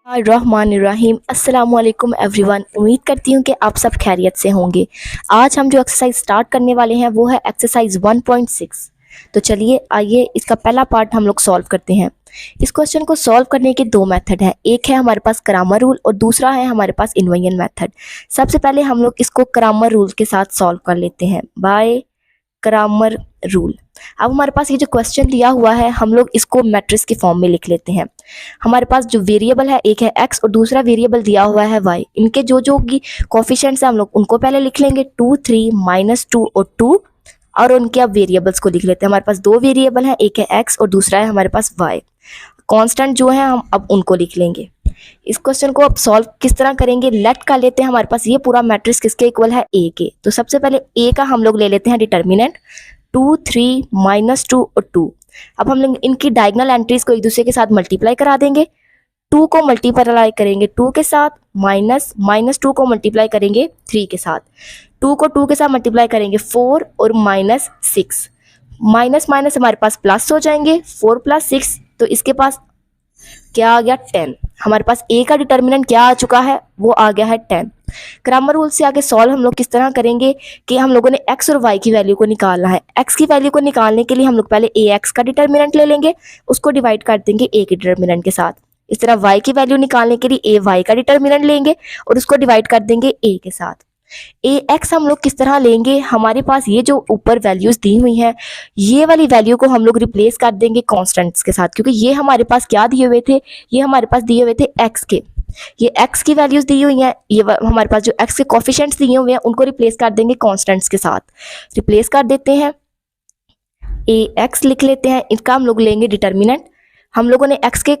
रहमानिर्रहीम अस्सलाम वालेकुम एवरीवन। उम्मीद करती हूँ कि आप सब खैरियत से होंगे। आज हम जो एक्सरसाइज स्टार्ट करने वाले हैं वो है एक्सरसाइज 1.6। तो चलिए आइए इसका पहला पार्ट हम लोग सॉल्व करते हैं। इस क्वेश्चन को सॉल्व करने के दो मेथड हैं, एक है हमारे पास क्रामर रूल और दूसरा है हमारे पास इन्वर्जन मेथड। सबसे पहले हम लोग इसको क्रामर रूल के साथ सॉल्व कर लेते हैं बाय क्रामर रूल। अब हमारे पास ये जो क्वेश्चन दिया हुआ है हम लोग इसको मैट्रिक्स के फॉर्म में लिख लेते हैं। हमारे पास जो वेरिएबल है एक है x और दूसरा वेरिएबल दिया हुआ है y। इनके जो जो की कोफिशिएंट्स है हम लोग उनको पहले लिख लेंगे 2 3 -2 और 2 और उनके अब वेरिएबल्स को लिख लेते हैं। हमारे पास दो वेरिएबल है, एक है x और दूसरा है हमारे पास y। कांस्टेंट जो है हम अब उनको लिख लेंगे। इस क्वेश्चन को अब सॉल्व किस तरह करेंगे, लेट कर लेते हैं। हमारे पास ये पूरा मैट्रिक्स किसके इक्वल है, a के। तो सबसे पहले a का हम लोग ले लेते हैं डिटर्मिनेंट 2 3 -2 और 2। अब हम लोग इनकी डायगोनल एंट्रीज को एक दूसरे के साथ मल्टीप्लाई करा देंगे। 2 को मल्टीप्लाई करेंगे 2 के साथ, -2 को मल्टीप्लाई करेंगे 3 के साथ, 2 को 2 के साथ मल्टीप्लाई करेंगे 4 और -6। माइनस माइनस हमारे पास प्लस हो जाएंगे, 4 + 6 तो इसके पास क्या आ गया 10। हमारे पास a का डिटर्मिनेंट क्या आ चुका है, वो आ गया है 10। क्रामर रूल से आगे सॉल्व हम लोग किस तरह करेंगे कि हम लोगों ने x और y की वैल्यू को निकालना है। x की वैल्यू को निकालने के लिए हम लोग पहले ax का डिटर्मिनेंट ले लेंगे, उसको डिवाइड कर देंगे a के डिटर्मिनेंट के साथ। इस तरह y की वैल्यू निकालने के लिए ay का डिटर्मिनेंट लेंगे और उसको डिवाइड कर देंगे a के साथ। ax हम लोग किस तरह लेंगे, हमारे पास ये जो ऊपर वैल्यूज दी हुई हैं ये वाली वैल्यू को हम लोग रिप्लेस कर देंगे कांस्टेंट्स के साथ, क्योंकि ये हमारे पास क्या दिए हुए थे, ये हमारे पास दिए हुए थे x के। ये x की वैल्यूज दी हुई हैं, ये हमारे पास जो x के कोफिशिएंट्स दिए हुए हैं उनको रिप्लेस कर देंगे कांस्टेंट्स के साथ। रिप्लेस कर देते हैं, ax लिख लेते हैं, इनका हम लोग लेंगे डिटर्मिनेंट। हम लोगों ने x के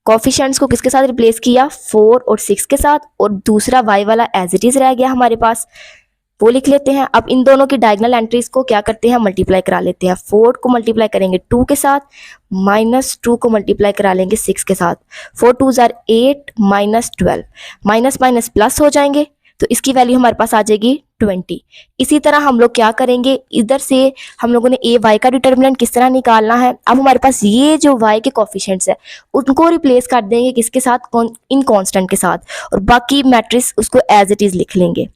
कोफिशिएंट्स को किसके साथ रिप्लेस किया, 4 और 6 के साथ, और दूसरा y वाला एज इट इज रह गया हमारे पास, वो लिख लेते हैं। अब इन दोनों की डायगोनल एंट्रीज को क्या करते हैं, मल्टीप्लाई करा लेते हैं। 4 को मल्टीप्लाई करेंगे 2 के साथ, -2 को मल्टीप्लाई करा लेंगे 6 के साथ, 4 2 = 8 -12, माइनस माइनस प्लस हो जाएंगे तो इसकी वैल्यू हमारे पास आ जाएगी 20। इसी तरह हम लोग क्या करेंगे, इधर से हम लोगों ने ए वाई का डिटर्मिनेंट किस तरह निकालना है। अब हमारे पास ये जो वाई के कोफिशिएंट्स है उनको रिप्लेस कर देंगे किसके साथ, इन कांस्टेंट के साथ, और बाकी मैट्रिक्स उसको एज इट इज लिख लेंगे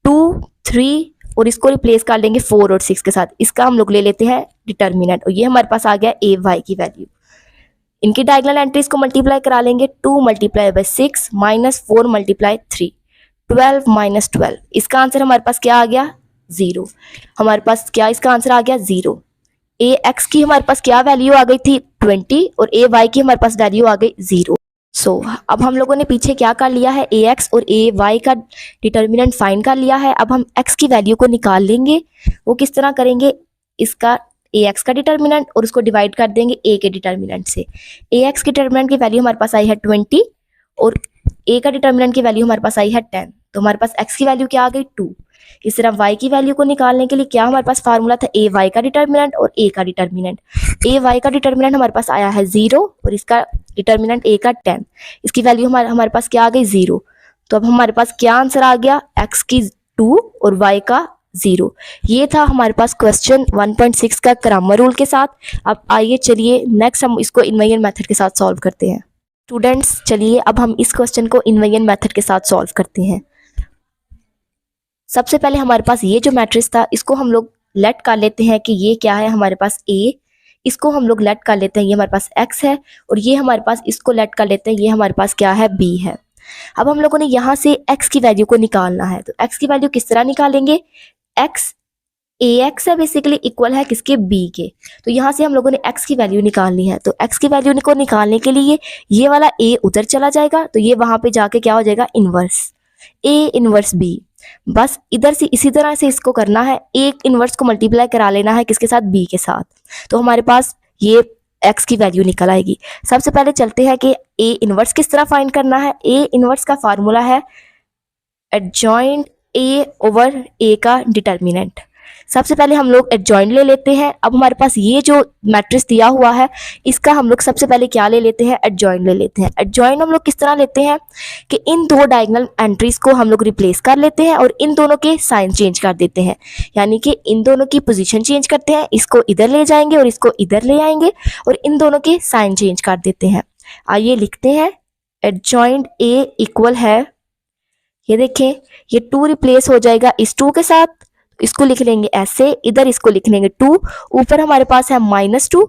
2 3 और इसको रिप्लेस कर लेंगे 4 और 6 के साथ। इसका हम लोग ले लेते हैं डिटर्मिनेंट और ये हमारे पास आ गया ए वाई की वैल्यू। इनकी डायगोनल एंट्रीज को मल्टीप्लाई करा लेंगे, 2 × 6 -4 × 3, 12 - 12। इसका आंसर हमारे पास क्या आ गया, 0। हमारे पास क्या इसका आंसर आ गया 0। ए एक्स की हमारे पास क्या वैल्यू आ गई थी 20 और ए वाई की हमारे पास वैल्यू आ गई 0। अब हम लोगों ने पीछे क्या कर लिया है, ए एक्स और ए वाई का डिटर्मिनेंट फाइंड कर लिया है। अब हम एक्स की वैल्यू को निकाल लेंगे। वो किस तरह करेंगे, इसका ए एक्स का डिटर्मिनेंट और उसको डिवाइड कर देंगे ए के डिटर्मिनेंट से। ए एक्स के डिटर्मिनेंट की वैल्यू हमारे पास आई है 20 और ए का डिटर्मिनेंट की वैल्यू हमारे पास आई है 10। तो हमारे पास x की वैल्यू क्या आ गई 2। इस तरह y की वैल्यू को निकालने के लिए क्या हमारे पास फार्मूला था, ए वाई का डिटर्मिनेंट और a का डिटर्मिनेंट। ए वाई का डिटर्मिनेंट हमारे पास आया है 0 और इसका डिटर्मिनेंट a का 10। इसकी वैल्यू हमारे पास क्या आ गई 0। तो अब हमारे पास क्या आंसर आ गया, x की 2 और y का 0। ये था हमारे पास क्वेश्चन 1.6 का क्रामर रूल के साथ। अब आइए चलिए नेक्स्ट हम इसको इन्वर्जन मेथड के साथ सॉल्व करते हैं। स्टूडेंट्स चलिए अब हम इस क्वेश्चन को इन्वर्जन मेथड के साथ सॉल्व करते हैं। सबसे पहले हमारे पास ये जो मैट्रिक्स था इसको हम लोग लेट कर लेते हैं कि ये क्या है, हमारे पास A, इसको हम लोग लेट कर लेते हैं, ये हमारे पास X है, और ये हमारे पास इसको लेट कर लेते हैं, ये हमारे पास क्या है B है। अब हम लोगों ने यहाँ से X की वैल्यू को निकालना है, तो X की वैल्यू किस तरह निकालेंगे, X AX है बेसिकली इक्वल है किसके, B के। तो यहाँ से हम लोगों ने X की वैल्यू निकालनी है, तो X की वैल्यू को निकालने के लिए ये वाला A उधर चला जाएगा, तो ये वहां पे जाके क्या हो जाएगा, इनवर्स A इनवर्स B। बस इधर से इसी तरह से इसको करना है, एक इनवर्स को मल्टीप्लाई करा लेना है किसके साथ, B के साथ। तो हमारे पास ये X की वैल्यू निकल आएगी। सबसे पहले चलते हैं कि A इनवर्स किस तरह फाइंड करना है। A इनवर्स का फार्मूला है एडजॉइंट A ओवर A का डिटर्मिनेंट। सबसे पहले हम लोग एडजॉइंट ले लेते हैं। अब हमारे पास ये जो मैट्रिक्स दिया हुआ है इसका हम लोग सबसे पहले क्या ले लेते हैं, एडजॉइंट ले लेते हैं। एडजॉइंट हम लोग किस तरह लेते हैं कि इन दो डायगोनल एंट्रीज को हम लोग रिप्लेस कर लेते हैं और इन दोनों के साइन चेंज कर देते हैं, यानी कि इन दोनों की पोजीशन चेंज करते हैं, इसको इधर ले जाएंगे और इसको इधर ले आएंगे और इन दोनों के साइन चेंज कर देते हैं। आइए लिखते हैं एडजॉइंट ए इक्वल है, ये देखें ये 2 रिप्लेस हो जाएगा इस 2 के साथ, इसको लिख लेंगे ऐसे, इधर इसको लिख लेंगे 2, ऊपर हमारे पास है -2,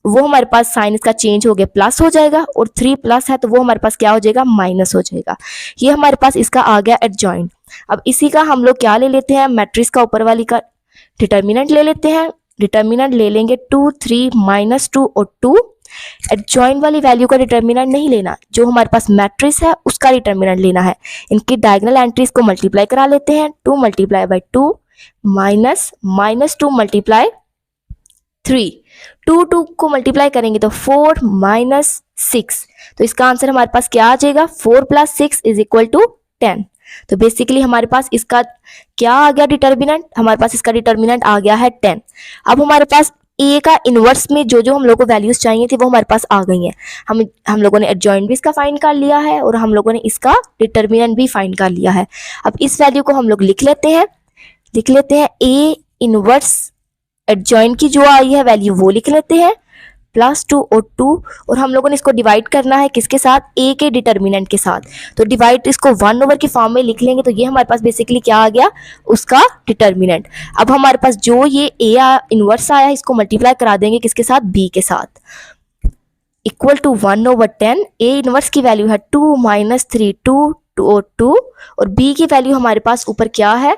वो हमारे पास साइन इसका चेंज हो गया प्लस हो जाएगा, और 3 प्लस है तो वो हमारे पास क्या हो जाएगा माइनस हो जाएगा। ये हमारे पास इसका आ गया एडजॉइंट। अब इसी का हम लोग क्या ले लेते हैं, मैट्रिक्स का ऊपर वाली का डिटर्मिनेंट ले लेते हैं। डिटर्मिनेंट ले लेंगे 2, 3, -2 और 2। एडजॉइंट वाली वैल्यू का डिटर्मिनेंट नहीं लेना, जो हमारे पास मैट्रिक्स है उसका डिटर्मिनेंट लेना है। इनकी डायगोनल एंट्रीज को मल्टीप्लाई करा लेते हैं। 2 × 2 -2 × 3, 2 को मल्टीप्लाई करेंगे तो 4 - 6, तो इसका आंसर हमारे पास क्या आ जाएगा, 4 + 6 = 10। तो बेसिकली हमारे पास इसका क्या आ गया डिटर्मिनेंट, हमारे पास इसका डिटर्मिनेंट आ गया है 10। अब हमारे पास ए का इनवर्स में जो जो हम लोगों को वैल्यूज चाहिए थी वो हमारे पास आ गई हैं। हम लोगों ने एडजॉइंट भी इसका फाइंड कर लिया है और हम लोगों ने इसका डिटर्मिनेंट भी फाइंड कर लिया है। अब इस वैल्यू को हम लोग लिख लेते हैं ए इनवर्स एडजॉइंट की जो आई है वैल्यू वो लिख लेते हैं, +2 और 2, और हम लोगों ने इसको डिवाइड करना है किसके साथ, ए के डिटर्मिनेंट के साथ। तो डिवाइड इसको 1/, के फॉर्म में लिख लेंगे, तो ये हमारे पास बेसिकली क्या आ गया, उसका डिटर्मिनेंट। अब हमारे पास जो ये ए इनवर्स आया है इसको मल्टीप्लाई करा देंगे किसके साथ, बी के साथ, = 1/10। ए इनवर्स की वैल्यू है 2 - 3, 2 और बी की वैल्यू हमारे पास ऊपर क्या है,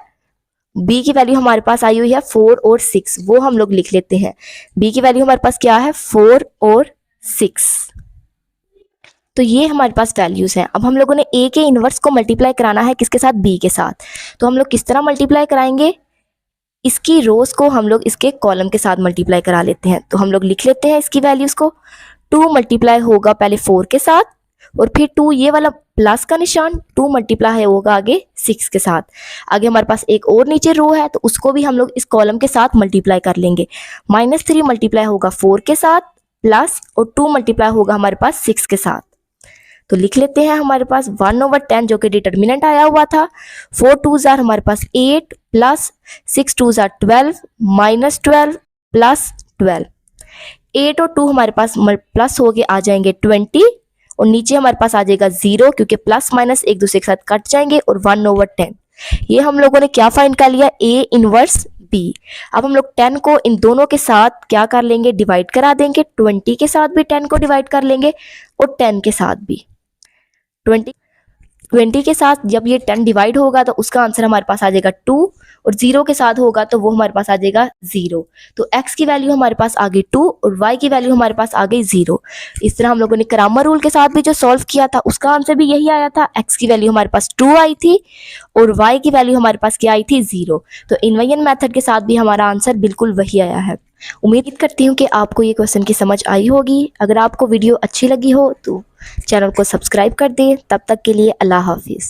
बी की वैल्यू हमारे पास आई हुई है 4 और 6, वो हम लोग लिख लेते हैं। बी की वैल्यू हमारे पास क्या है, 4 और 6। तो ये हमारे पास वैल्यूज हैं। अब हम लोगों ने ए के इनवर्स को मल्टीप्लाई कराना है किसके साथ, बी के साथ। तो हम लोग किस तरह मल्टीप्लाई कराएंगे, इसकी रोज को हम लोग इसके कॉलम के साथ मल्टीप्लाई करा लेते हैं। तो हम लोग लिख लेते हैं इसकी वैल्यूज को, 2 मल्टीप्लाई होगा पहले 4 के साथ, और फिर 2 ये वाला प्लस का निशान, 2 मल्टीप्लाई होगा आगे 6 के साथ। आगे हमारे पास एक और नीचे रो है तो उसको भी हम लोग इस कॉलम के साथ मल्टीप्लाई कर लेंगे। -3 मल्टीप्लाई होगा 4 के साथ प्लस, और 2 मल्टीप्लाई होगा हमारे पास 6 के साथ। तो लिख लेते हैं हमारे पास 1/10 जो कि डिटर्मिनेंट आया हुआ था। 4 2s हमारे पास 8 प्लस 6 2s 12 -12 प्लस 12। 8 और 2 हमारे पास प्लस हो गए आ जाएंगे 20, और नीचे हमारे पास आ जाएगा 0, क्योंकि प्लस माइनस एक दूसरे के साथ कट जाएंगे, और 1/10। ये हम लोगों ने क्या फाइंड कर लिया, ए इनवर्स बी। अब हम लोग 10 को इन दोनों के साथ क्या कर लेंगे, डिवाइड करा देंगे। 20 के साथ भी 10 को डिवाइड कर लेंगे, और 10 के साथ भी। 20 के साथ जब ये 10 डिवाइड होगा तो उसका आंसर हमारे पास आ जाएगा 2, और 0 के साथ होगा तो वो हमारे पास आ जाएगा 0। तो x की वैल्यू हमारे पास आ गई 2 और y की वैल्यू हमारे पास आ गई 0। इस तरह हम लोगों ने क्रैमर रूल के साथ भी जो सॉल्व किया था उसका आंसर भी यही आया था। x की वैल्यू हमारे पास 2 आई थी और y की वैल्यू हमारे पास क्या आई थी, 0। तो इन्वेंशन मेथड के साथ भी हमारा आंसर बिल्कुल वही आया है। उम्मीद करती हूँ कि आपको ये क्वेश्चन की समझ आई होगी। अगर आपको वीडियो अच्छी लगी हो तो चैनल को सब्सक्राइब कर दें। तब तक के लिए अल्लाह हाफिज़।